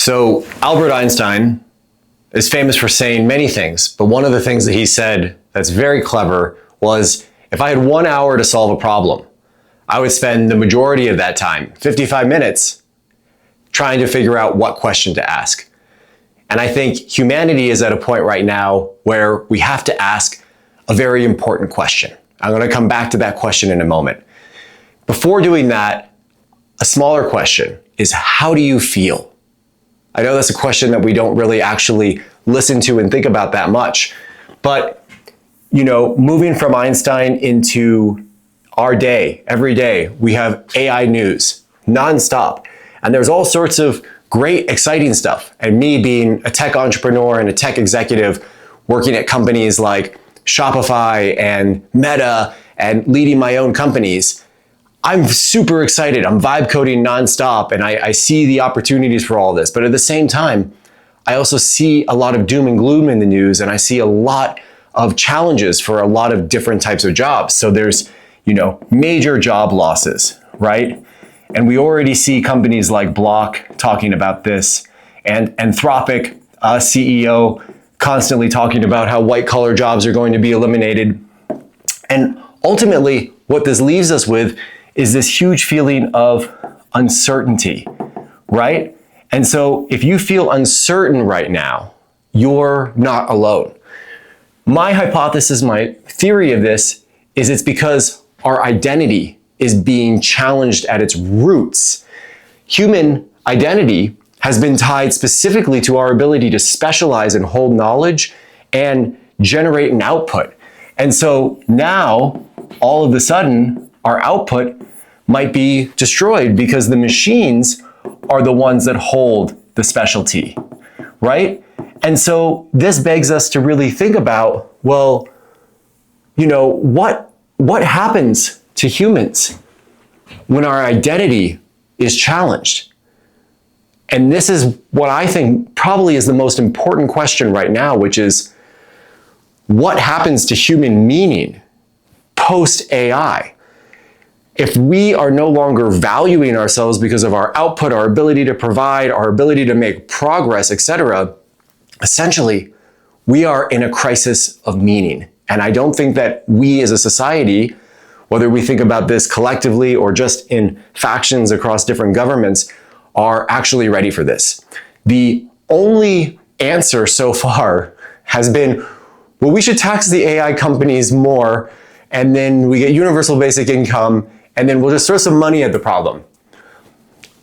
So Albert Einstein is famous for saying many things, but one of the things that he said that's very clever was, if I had 1 hour to solve a problem, I would spend the majority of that time, 55 minutes, trying to figure out what question to ask. And I think humanity is at a point right now where we have to ask a very important question. I'm going to come back to that question in a moment. Before doing that, a smaller question is, how do you feel? I know that's a question that we don't really actually listen to and think about that much, but moving from Einstein into our day, every day, we have AI news nonstop, and there's all sorts of great, exciting stuff. And me being a tech entrepreneur and a tech executive working at companies like Shopify and Meta and leading my own companies, I'm super excited. I'm vibe coding nonstop, and I see the opportunities for all this. But at the same time, I also see a lot of doom and gloom in the news, and I see a lot of challenges for a lot of different types of jobs. So there's, major job losses, right? And we already see companies like Block talking about this, and Anthropic CEO constantly talking about how white-collar jobs are going to be eliminated. And ultimately, what this leaves us with is this huge feeling of uncertainty, right? And so if you feel uncertain right now, you're not alone. My hypothesis, my theory of this is it's because our identity is being challenged at its roots. Human identity has been tied specifically to our ability to specialize and hold knowledge and generate an output. And so now, all of a sudden, our output might be destroyed because the machines are the ones that hold the specialty, right? And so this begs us to really think about, well, what happens to humans when our identity is challenged? And this is what I think probably is the most important question right now, which is, what happens to human meaning post-AI? If we are no longer valuing ourselves because of our output, our ability to provide, our ability to make progress, etc., essentially, we are in a crisis of meaning. And I don't think that we as a society, whether we think about this collectively or just in factions across different governments, are actually ready for this. The only answer so far has been, well, we should tax the AI companies more, and then we get universal basic income, and then we'll just throw some money at the problem.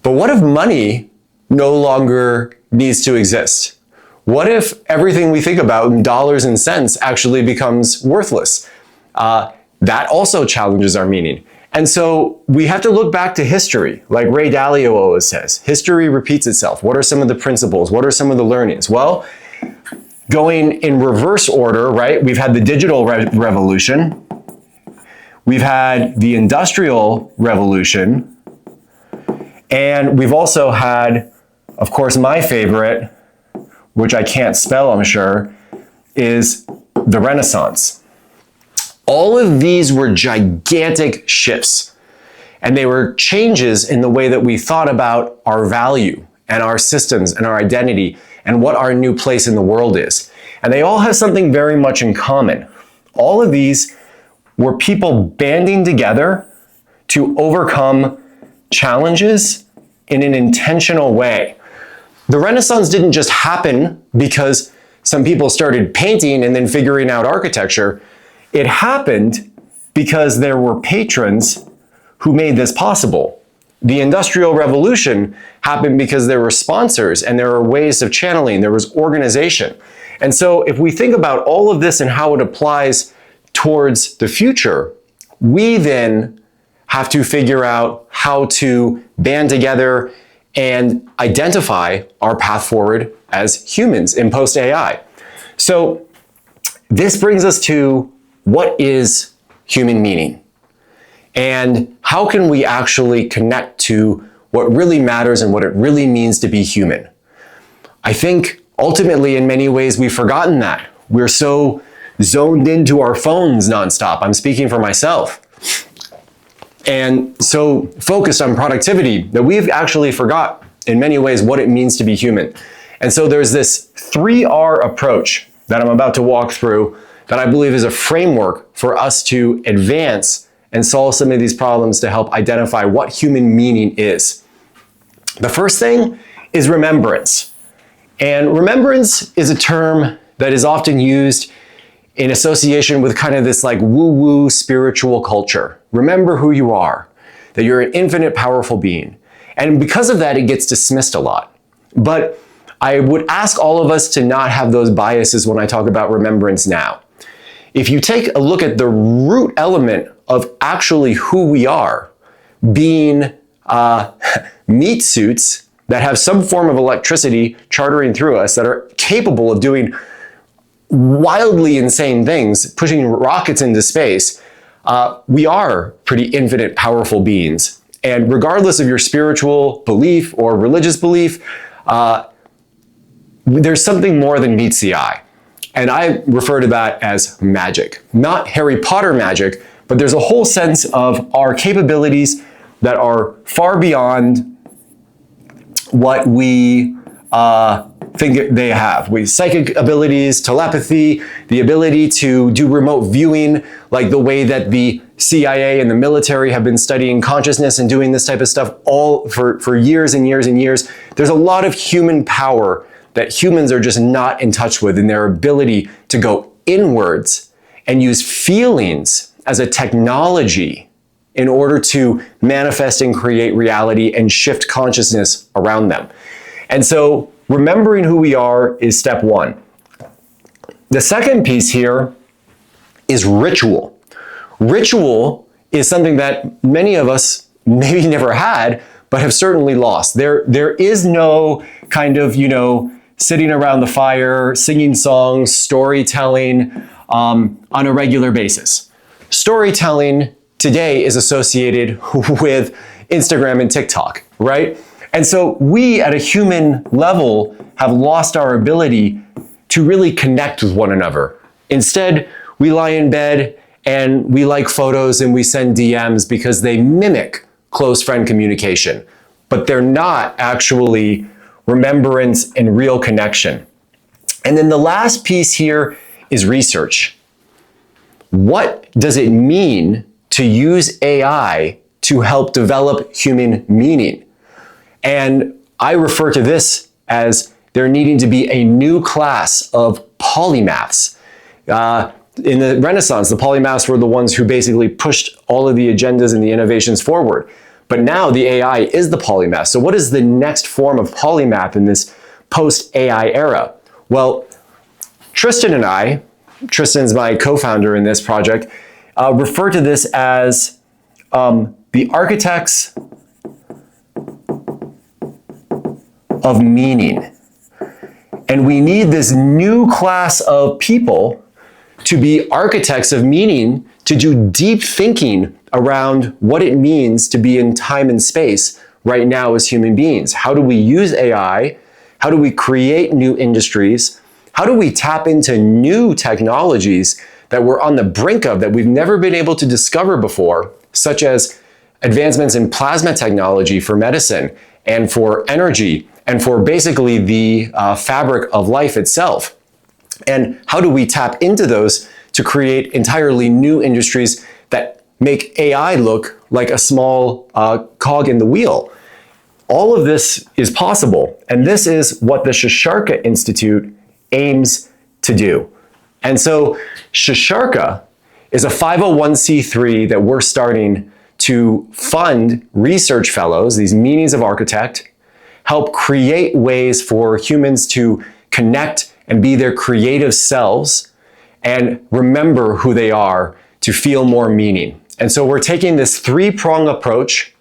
But what if money no longer needs to exist? What if everything we think about in dollars and cents actually becomes worthless? That also challenges our meaning. And so we have to look back to history, like Ray Dalio always says. History repeats itself. What are some of the principles? What are some of the learnings? Well, going in reverse order, right? We've had the digital revolution. We've had the Industrial Revolution, and we've also had, of course, my favorite, which I can't spell, I'm sure, is the Renaissance. All of these were gigantic shifts, and they were changes in the way that we thought about our value and our systems and our identity and what our new place in the world is. And they all have something very much in common. All of these were people banding together to overcome challenges in an intentional way. The Renaissance didn't just happen because some people started painting and then figuring out architecture. It happened because there were patrons who made this possible. The Industrial Revolution happened because there were sponsors and there were ways of channeling, there was organization. And so if we think about all of this and how it applies towards the future, we then have to figure out how to band together and identify our path forward as humans in post-AI. So this brings us to, what is human meaning? And how can we actually connect to what really matters and what it really means to be human? I think ultimately, in many ways, we've forgotten that. We're so zoned into our phones nonstop. I'm speaking for myself. And so focused on productivity that we've actually forgot in many ways, what it means to be human. And so there's this 3R approach that I'm about to walk through that I believe is a framework for us to advance and solve some of these problems to help identify what human meaning is. The first thing is remembrance. And remembrance is a term that is often used in association with kind of this like woo-woo spiritual culture. Remember who you are, that you're an infinite powerful being. And because of that, it gets dismissed a lot. But I would ask all of us to not have those biases when I talk about remembrance now. If you take a look at the root element of actually who we are, being meat suits that have some form of electricity chartering through us that are capable of doing wildly insane things, pushing rockets into space, we are pretty infinite, powerful beings. And regardless of your spiritual belief or religious belief, there's something more than meets the eye. And I refer to that as magic. Not Harry Potter magic, but there's a whole sense of our capabilities that are far beyond what we think they have. Psychic abilities, telepathy, the ability to do remote viewing, like the way that the CIA and the military have been studying consciousness and doing this type of stuff all for years and years and years. There's a lot of human power that humans are just not in touch with, in their ability to go inwards and use feelings as a technology in order to manifest and create reality and shift consciousness around them. And so remembering who we are is step one. The second piece here is ritual. Ritual is something that many of us maybe never had, but have certainly lost. There is no kind of, sitting around the fire, singing songs, storytelling on a regular basis. Storytelling today is associated with Instagram and TikTok, right? And so we at a human level have lost our ability to really connect with one another. Instead, we lie in bed and we like photos and we send DMs because they mimic close friend communication, but they're not actually remembrance and real connection. And then the last piece here is research. What does it mean to use AI to help develop human meaning? And I refer to this as there needing to be a new class of polymaths. In the Renaissance, the polymaths were the ones who basically pushed all of the agendas and the innovations forward. But now the AI is the polymath. So what is the next form of polymath in this post-AI era? Well, Tristan and I, Tristan's my co-founder in this project, refer to this as the architects of meaning. And we need this new class of people to be architects of meaning, to do deep thinking around what it means to be in time and space right now as human beings. How do we use AI? How do we create new industries? How do we tap into new technologies that we're on the brink of that we've never been able to discover before, such as advancements in plasma technology for medicine and for energy and for basically the fabric of life itself? And how do we tap into those to create entirely new industries that make AI look like a small cog in the wheel? All of this is possible, and this is what the SHISHARKA Institute aims to do. And so SHISHARKA is a 501c3 that we're starting to fund research fellows, these meanings of architect, help create ways for humans to connect and be their creative selves and remember who they are to feel more meaning. And so we're taking this three-prong approach,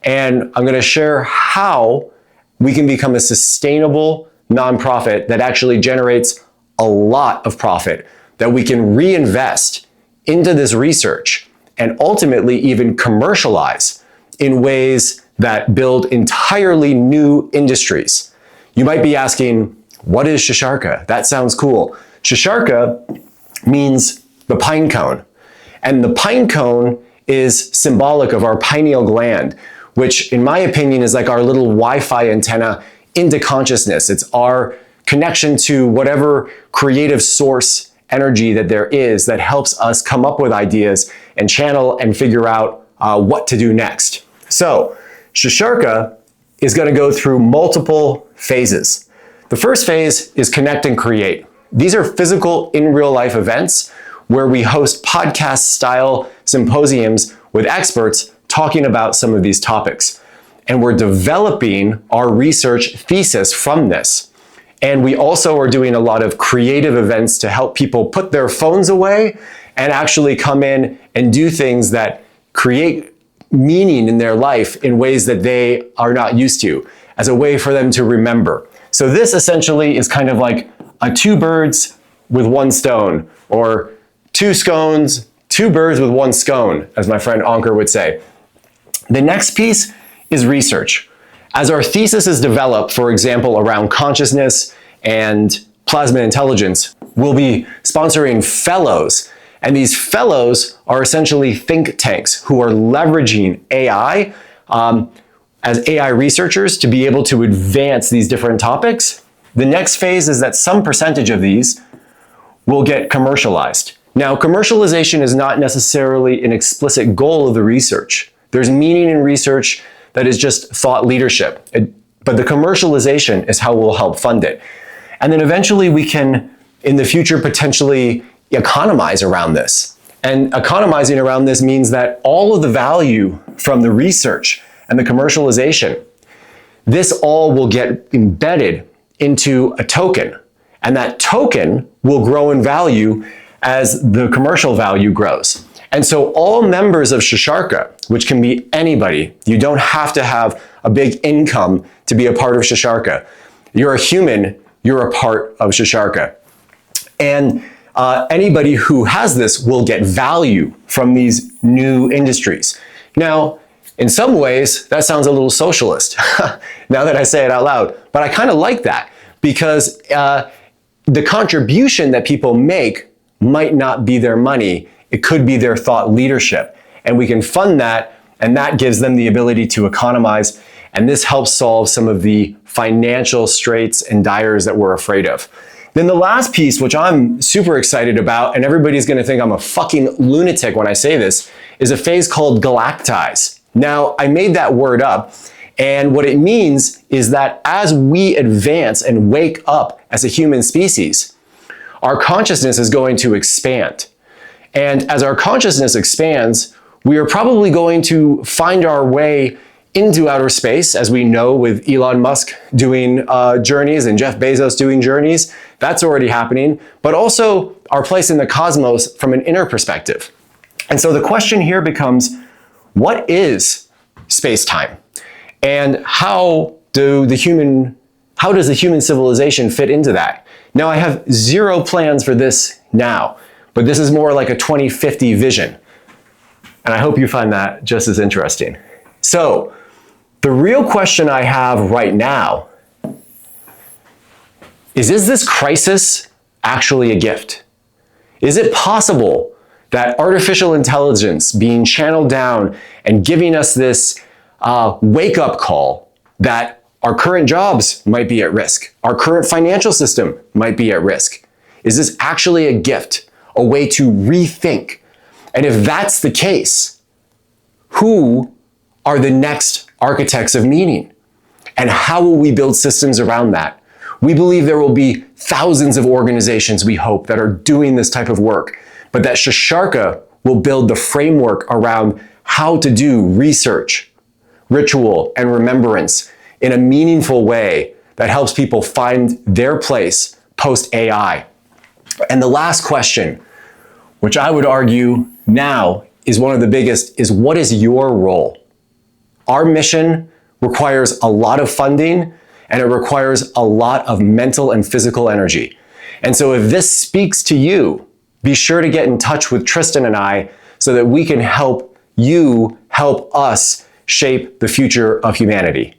and I'm going to share how we can become a sustainable nonprofit that actually generates a lot of profit that we can reinvest into this research and ultimately even commercialize in ways that build entirely new industries. You might be asking, what is SHISHARKA? That sounds cool. SHISHARKA means the pine cone. And the pine cone is symbolic of our pineal gland, which in my opinion is like our little Wi-Fi antenna into consciousness. It's our connection to whatever creative source energy that there is that helps us come up with ideas and channel and figure out what to do next. So SHISHARKA is going to go through multiple phases. The first phase is connect and create. These are physical in real life events where we host podcast style symposiums with experts talking about some of these topics. And we're developing our research thesis from this. And we also are doing a lot of creative events to help people put their phones away and actually come in and do things that create meaning in their life in ways that they are not used to, as a way for them to remember. So this essentially is kind of like a two birds with one stone, or two birds with one scone, as my friend Anker would say. The next piece is research. As our thesis is developed, for example, around consciousness and plasma intelligence, we'll be sponsoring fellows. And these fellows are essentially think tanks who are leveraging AI as AI researchers to be able to advance these different topics. The next phase is that some percentage of these will get commercialized. Now, commercialization is not necessarily an explicit goal of the research. There's meaning in research that is just thought leadership. But the commercialization is how we'll help fund it. And then eventually we can, in the future, potentially economize around this. And economizing around this means that all of the value from the research and the commercialization, this all will get embedded into a token. And that token will grow in value as the commercial value grows. And so all members of SHISHARKA, which can be anybody, you don't have to have a big income to be a part of SHISHARKA. You're a human, you're a part of SHISHARKA. And anybody who has this will get value from these new industries. Now, in some ways, that sounds a little socialist, now that I say it out loud, but I kind of like that, because the contribution that people make might not be their money, it could be their thought leadership. And we can fund that, and that gives them the ability to economize, and this helps solve some of the financial straits and dyers that we're afraid of. Then the last piece, which I'm super excited about, and everybody's gonna think I'm a fucking lunatic when I say this, is a phase called galactize. Now, I made that word up, and what it means is that as we advance and wake up as a human species, our consciousness is going to expand. And as our consciousness expands, we are probably going to find our way into outer space, as we know with Elon Musk doing journeys and Jeff Bezos doing journeys. That's already happening, but also our place in the cosmos from an inner perspective. And so the question here becomes, what is space-time? And how does the human civilization fit into that? Now, I have zero plans for this now, but this is more like a 2050 vision. And I hope you find that just as interesting. So, the real question I have right now is this crisis actually a gift? Is it possible that artificial intelligence being channeled down and giving us this wake-up call that our current jobs might be at risk, our current financial system might be at risk? Is this actually a gift, a way to rethink? And if that's the case, who are the next architects of meaning? And how will we build systems around that? We believe there will be thousands of organizations, we hope, that are doing this type of work, but that SHISHARKA will build the framework around how to do research, ritual, and remembrance in a meaningful way that helps people find their place post-AI. And the last question, which I would argue now is one of the biggest, is what is your role? Our mission requires a lot of funding, and it requires a lot of mental and physical energy. And so if this speaks to you, be sure to get in touch with Tristan and I so that we can help you help us shape the future of humanity.